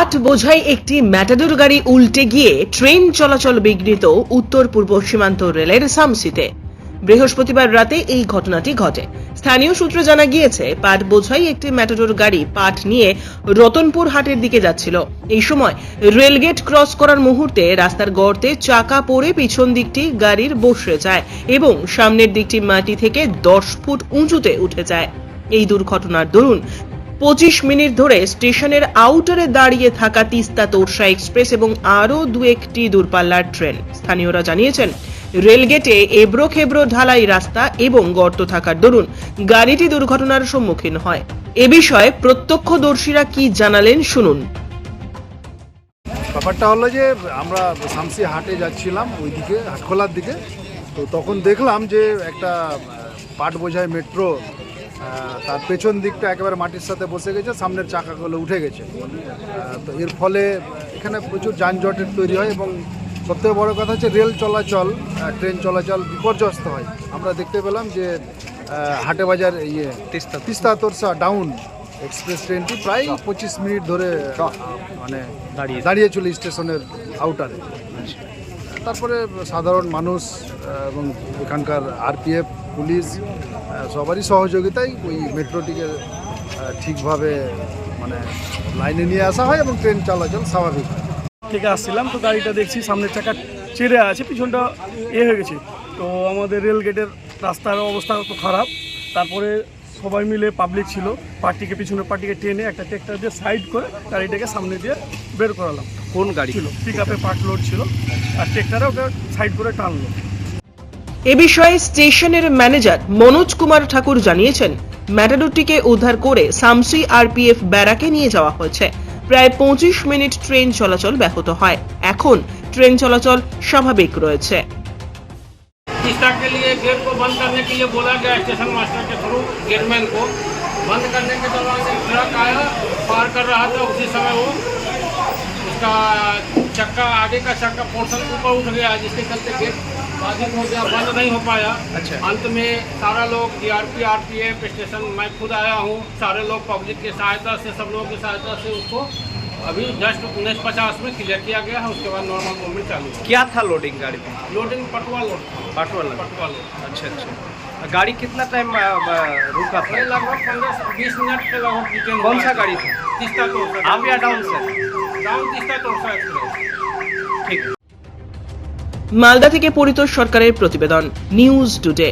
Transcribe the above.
পাট বোঝাই একটি ম্যাটাডোর গাড়ি উল্টে গিয়ে ট্রেন চলাচল বিঘ্নিত উত্তর পূর্ব সীমান্ত রেলের সামসিতে। বৃহস্পতিবার রাতে এই ঘটনাটি ঘটে। স্থানীয় সূত্রে জানা গিয়েছে, পাট বোঝাই একটি ম্যাটাডোর গাড়ি পাট নিয়ে রতনপুর হাটের দিকে যাচ্ছিল। এই সময় রেলগেট ক্রস করার মুহূর্তে রাস্তার গর্তে চাকা পড়ে পিছন দিকটি গাড়ির বসে যায় এবং সামনের দিকটি মাটি থেকে 10 ফুট উঁচুতে উঠে যায়। এই দুর্ঘটনার দরুন 25 মিনিট ধরে স্টেশনের আউটারে দাঁড়িয়ে থাকা তিস্তা তোরসা এক্সপ্রেস এবং আরও দু একটি দূরপাল্লার ট্রেন। স্থানীয়রা জানিয়েছেন, রেলগেটে এবড়ো খেবড়ো ঢালাই রাস্তা এবং গর্ত থাকার দরুন গাড়িটি দুর্ঘটনার সম্মুখীন হয়। এ বিষয়ে প্রত্যক্ষদর্শীরা কি জানালেন শুনুন। ব্যাপারটা হলো যে আমরা শামসি হাটে যাচ্ছিলাম, ওইদিকে হাটখোলার দিকে। তো তখন দেখলাম যে একটা পাট বোঝাই মেট্রো তার পেছন দিকটা একেবারে মাটির সাথে বসে গেছে, সামনের চাকাগুলো উঠে গেছে। তো এর ফলে এখানে প্রচুর যানজটের তৈরি হয় এবং সবথেকে বড় কথা হচ্ছে রেল চলাচল, ট্রেন চলাচল বিপর্যস্ত হয়। আমরা দেখতে পেলাম যে হাটে বাজার তিস্তা তোরসা ডাউন এক্সপ্রেস ট্রেনটি প্রায় 25 মিনিট ধরে মানে দাঁড়িয়ে ছিল স্টেশনের আউটারে। তারপরে সাধারণ মানুষ এবং এখানকার আরপিএফ, পুলিশ সবারই সহযোগিতায় ওই মেট্রোটিকে ঠিকভাবে মানে লাইনে নিয়ে আসা হয় এবং ট্রেন চলাচল স্বাভাবিক হয়। থেকে আসছিলাম, তো গাড়িটা দেখছি সামনের চাকা চেড়ে আছে, পিছনটা হয়ে গেছে। তো আমাদের রেল গেটের রাস্তার অবস্থা তো খারাপ। তারপরে সবাই মিলে পাবলিক ছিল, পিছনের পার্টিকে টেনে একটা ট্রেক্টর দিয়ে সাইড করে গাড়িটাকে সামনে দিয়ে বের করালাম। কোন গাড়ি ছিল? পিক আপে পাট লোড ছিল, আর ট্রেক্টরে ওটা সাইড করে টানলো। এ বিষয়ে স্টেশনের ম্যানেজার মনোজ কুমার ঠাকুর জানিয়েছেন, ম্যাটাডোরটিকে উদ্ধার করে সামসি আরপিএফ ব্যারাকে নিয়ে যাওয়া হয়েছে। প্রায় 25 মিনিট ট্রেন চলাচল ব্যাহত হয়। এখন ট্রেন চলাচল স্বাভাবিক রয়েছে। तीस्ता के लिए गेट को बंद करने के लिए बोला गया स्टेशन मास्टर के थ्रू गेटमैन को। बंद करने के दौरान एक ट्रक आया, पार कर रहा था। उसी समय वो उसका चक्का, आगे का चक्का पोर्शन ऊपर उठ गया, जिसके चलते गेट बाधित हो गया, बंद नहीं हो पाया। अच्छा। अंत में सारा लोग जीआरपी, आरपीएफ स्टेशन, मैं खुद आया हूँ, सारे लोग पब्लिक की सहायता से, सब लोगों की सहायता से उसको अभी जस्ट 1950 में क्लियर किया गया है। उसके बाद नॉर्मल मूवमेंट चालू है। क्या था लोडिंग गाड़ी में? Loading Patwa load, Patwa load. अच्छा अच्छा। गाड़ी कितना टाइम रुका था? लगभग 15-20 मिनट के लगभग डिटेन। कौन सा गाड़ी था? तीस्ता तोरसा। अप या down sir? Down Teesta Torsa express. ठीक। মালদা থেকে পরিতোষ সরকারের প্রতিবেদন, নিউজ টুডে।